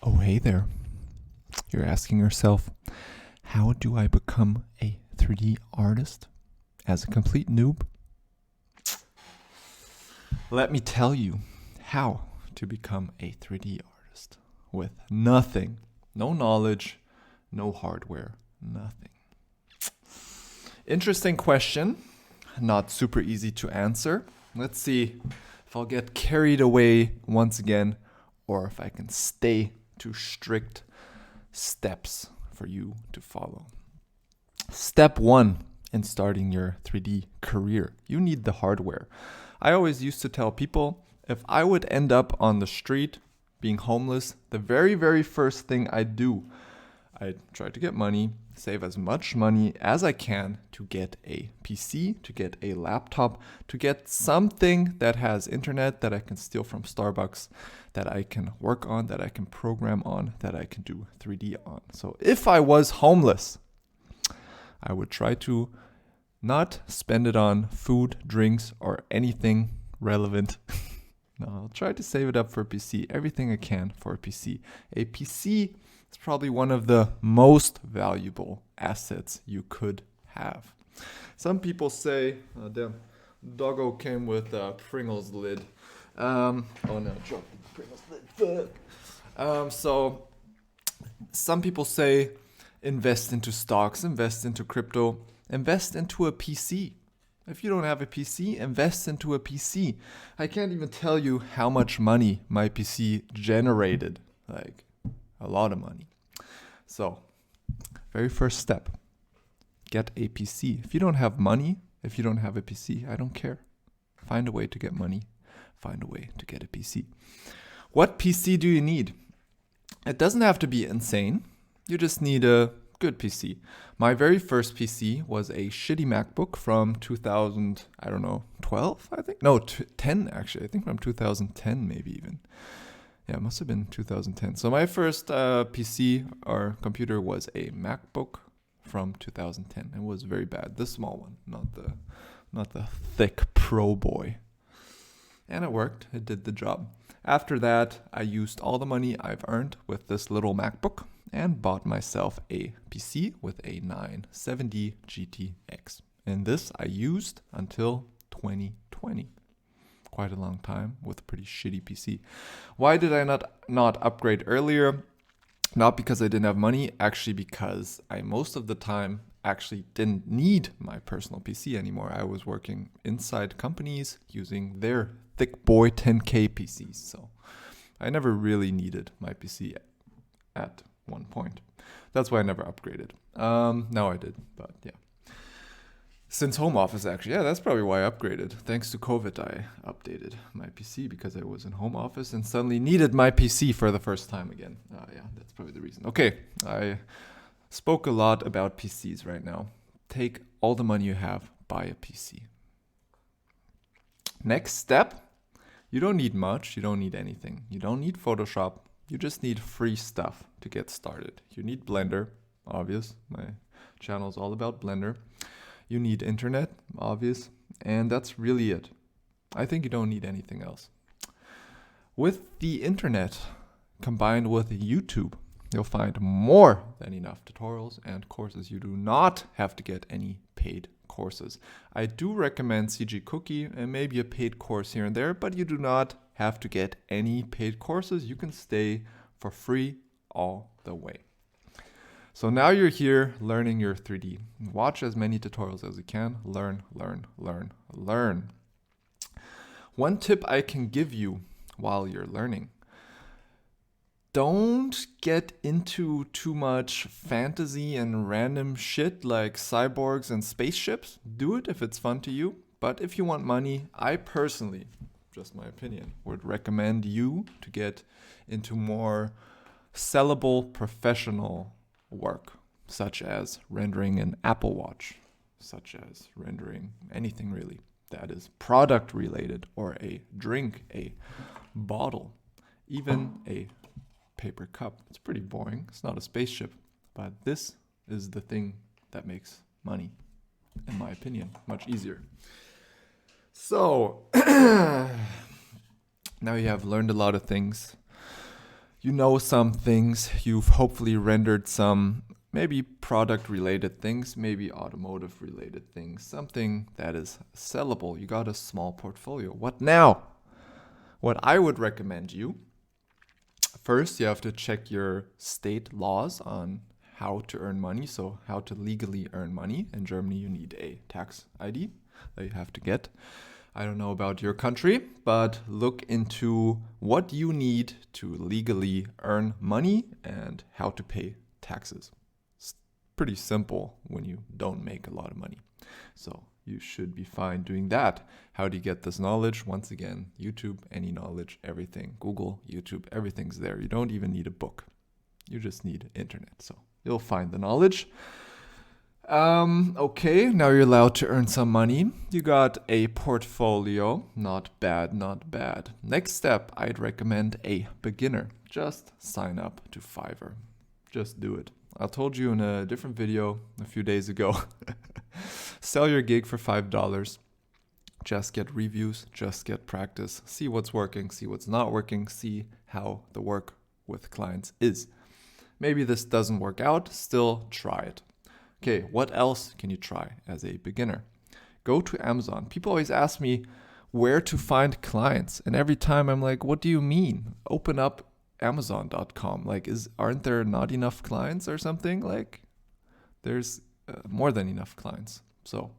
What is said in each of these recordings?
Oh, hey there. You're asking yourself, how do I become a 3D artist as a complete noob? Let me tell you how to become a 3D artist with nothing, no knowledge, no hardware, nothing. Interesting question, not super easy to answer. Let's see if I'll get carried away once again or if I can stay to strict steps for you to follow. Step 1 in starting your 3D career, you need the hardware. I always used to tell people if I would end up on the street being homeless, the very first thing I'd do, I'd try to get money, save as much money as I can to get a PC, to get a laptop, to get something that has internet that I can steal from Starbucks, that I can work on, that I can program on, that I can do 3D on. So if I was homeless, I would try to not spend it on food, drinks, or anything relevant. No, I'll try to save it up for a PC, everything I can for a PC. A PC is probably one of the most valuable assets you could have. Some people say, damn, doggo came with a Pringles lid. Oh no, dropped the Pringles lid. Fuck. So some people say invest into stocks, invest into crypto, invest into a PC. If you don't have a PC, invest into a PC. I can't even tell you how much money my PC generated. Like a lot of money. So, very first step, get a PC. If you don't have money, if you don't have a PC, I don't care. Find a way to get money. Find a way to get a PC. What PC do you need? It doesn't have to be insane. You just need a good PC. My very first PC was a shitty MacBook from 12, I think? No, 10 actually. I think from 2010 maybe even. Yeah, it must have been 2010. So my first PC or computer was a MacBook from 2010. It was very bad. The small one, not the thick Pro boy. And it worked. It did the job. After that, I used all the money I've earned with this little MacBook and bought myself a PC with a 970 GTX. And this I used until 2020. Quite a long time with a pretty shitty PC. Why did I not upgrade earlier? Not because I didn't have money, actually because I most of the time actually didn't need my personal PC anymore. I was working inside companies using their thick boy 10K PCs. So I never really needed my PC at one point. That's why I never upgraded. Now I did, but yeah. Since home office, actually. Yeah, that's probably why I upgraded. Thanks to COVID, I updated my PC because I was in home office and suddenly needed my PC for the first time again. Yeah, that's probably the reason. Okay, I spoke a lot about PCs right now. Take all the money you have, buy a PC. Next step, you don't need much. You don't need anything. You don't need Photoshop. You just need free stuff to get started. You need Blender, obvious. My channel is all about Blender. You need internet, obvious, and that's really it. I think you don't need anything else. With the internet combined with YouTube, you'll find more than enough tutorials and courses. You do not have to get any paid courses. I do recommend CG Cookie and maybe a paid course here and there, but you do not have to get any paid courses. You can stay for free all the way. So now you're here learning your 3D. Watch as many tutorials as you can. Learn. One tip I can give you while you're learning. Don't get into too much fantasy and random shit like cyborgs and spaceships. Do it if it's fun to you. But if you want money, I personally, just my opinion, would recommend you to get into more sellable professional work, such as rendering an Apple Watch, such as rendering anything really that is product related, or a drink, a bottle, even a paper cup. It's pretty boring. It's not a spaceship, but this is the thing that makes money, in my opinion, much easier. So now you have learned a lot of things. you know some things, you've hopefully rendered some maybe product related things, maybe automotive related things, something that is sellable. You got a small portfolio. What now? What I would recommend you, first you have to check your state laws on how to earn money, so how to legally earn money. In Germany, you need a tax ID that you have to get. I don't know about your country, but look into what you need to legally earn money and how to pay taxes. It's pretty simple when you don't make a lot of money. So you should be fine doing that. How do you get this knowledge? Once again, YouTube, any knowledge, everything. Google, YouTube, everything's there. You don't even need a book. You just need internet. So you'll find the knowledge. Okay, now you're allowed to earn some money. You got a portfolio. Not bad, not bad. Next step, I'd recommend a beginner. Just sign up to Fiverr. Just do it. I told you in a different video a few days ago. Sell your gig for $5. Just get reviews, just get practice. See what's working, see what's not working, see how the work with clients is. Maybe this doesn't work out, still try it. Okay, what else can you try as a beginner? Go to Amazon. People always ask me where to find clients. And every time I'm like, what do you mean? Open up Amazon.com. Like, aren't there not enough clients or something? Like, there's more than enough clients. So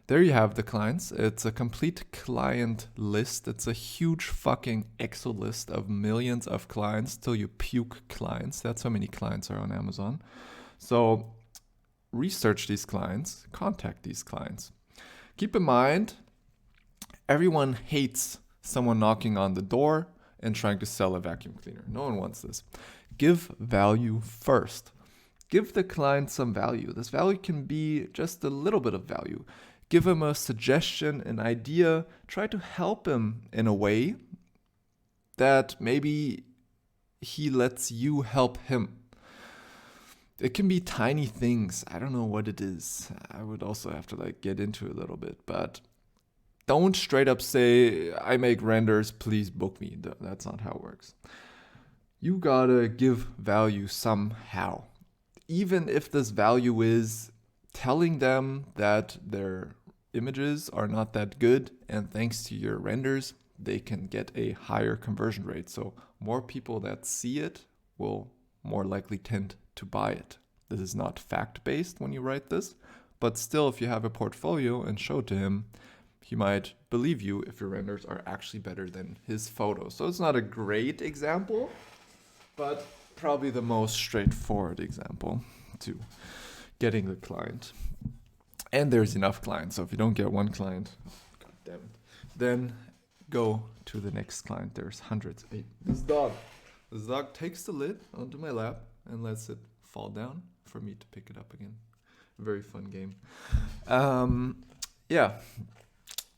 there you have the clients. It's a complete client list. It's a huge fucking Excel list of millions of clients till you puke clients. That's how many clients are on Amazon. So research these clients, contact these clients. Keep in mind, everyone hates someone knocking on the door and trying to sell a vacuum cleaner. No one wants this. Give value first. Give the client some value. This value can be just a little bit of value. Give him a suggestion, an idea. Try to help him in a way that maybe he lets you help him. It can be tiny things. I don't know what it is. I would also have to get into it a little bit, but don't straight up say, I make renders, please book me. That's not how it works. You gotta give value somehow. Even if this value is telling them that their images are not that good, and thanks to your renders, they can get a higher conversion rate. So more people that see it will more likely tend to buy it. This is not fact-based when you write this, but still, if you have a portfolio and show it to him, he might believe you if your renders are actually better than his photos. So it's not a great example, but probably the most straightforward example to getting the client. And there's enough clients, so if you don't get one client, god damn it, then go to the next client. There's hundreds. Hey, this dog takes the lid onto my lap and lets it fall down for me to pick it up again. Very fun game. Yeah.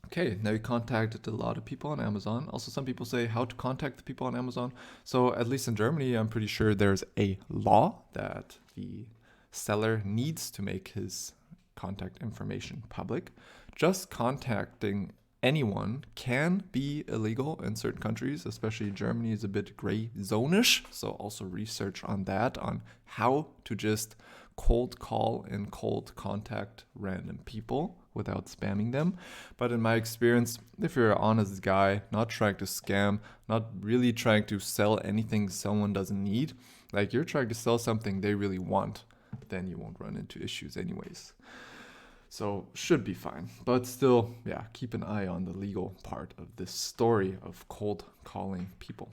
Okay, now you contacted a lot of people on Amazon. Also, some people say how to contact the people on Amazon. So at least in Germany, I'm pretty sure there's a law that the seller needs to make his contact information public. Just contacting anyone can be illegal in certain countries, especially Germany is a bit gray zone-ish. So also research on that, on how to just cold call and cold contact random people without spamming them. But in my experience, if you're an honest guy, not trying to scam, not really trying to sell anything someone doesn't need, like you're trying to sell something they really want, then you won't run into issues anyways. So should be fine. But still, yeah, keep an eye on the legal part of this story of cold calling people.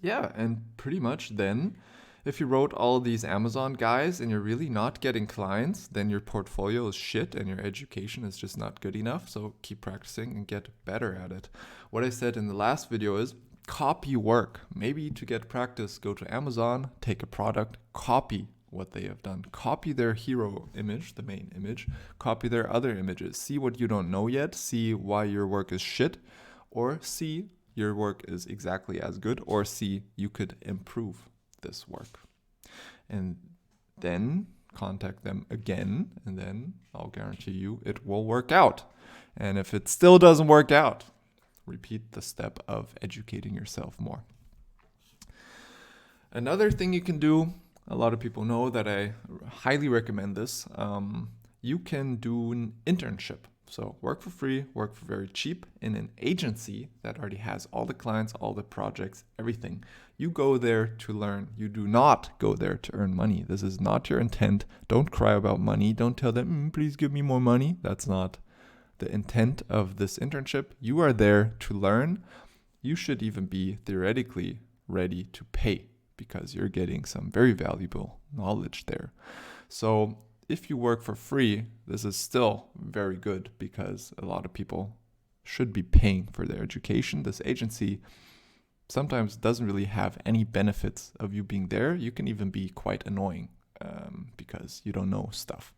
Yeah, and pretty much then, if you wrote all these Amazon guys and you're really not getting clients, then your portfolio is shit and your education is just not good enough. So keep practicing and get better at it. What I said in the last video is copy work. Maybe to get practice, go to Amazon, take a product, copy what they have done. Copy their hero image, the main image, copy their other images. See what you don't know yet, see why your work is shit, or see your work is exactly as good, or see you could improve this work. And then contact them again, and then I'll guarantee you it will work out. And if it still doesn't work out, repeat the step of educating yourself more. Another thing you can do, a lot of people know that I highly recommend this. You can do an internship. So work for free, work for very cheap in an agency that already has all the clients, all the projects, everything. You go there to learn. You do not go there to earn money. This is not your intent. Don't cry about money. Don't tell them, please give me more money. That's not the intent of this internship. You are there to learn. You should even be theoretically ready to pay because you're getting some very valuable knowledge there. So if you work for free, this is still very good because a lot of people should be paying for their education. This agency sometimes doesn't really have any benefits of you being there. You can even be quite annoying because you don't know stuff.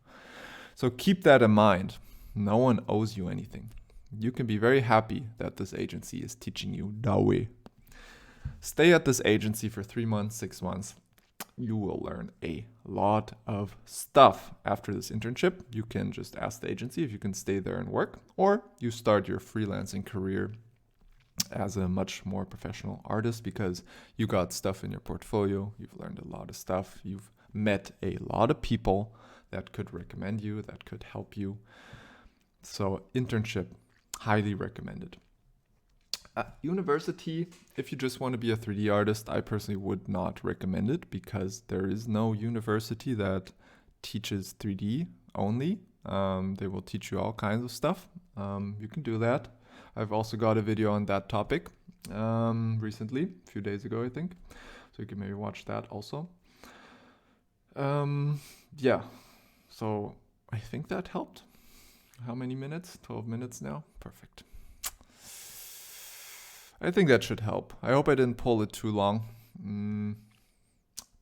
So keep that in mind. No one owes you anything. You can be very happy that this agency is teaching you that way. Stay at this agency for 3 months, 6 months. You will learn a lot of stuff. After this internship, you can just ask the agency if you can stay there and work, or you start your freelancing career as a much more professional artist because you got stuff in your portfolio. You've learned a lot of stuff. You've met a lot of people that could recommend you, that could help you. So internship, highly recommended. At university, if you just want to be a 3D artist, I personally would not recommend it because there is no university that teaches 3D only. They will teach you all kinds of stuff. You can do that. I've also got a video on that topic recently, a few days ago, I think. So you can maybe watch that also. Yeah, so I think that helped. How many minutes? 12 minutes now? Perfect. I think that should help. I hope I didn't pull it too long.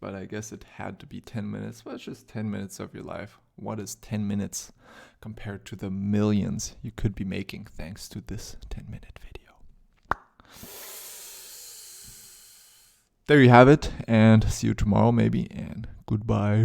But I guess it had to be 10 minutes. Well, it's just 10 minutes of your life. What is 10 minutes compared to the millions you could be making thanks to this 10-minute video? There you have it, and see you tomorrow maybe, and goodbye.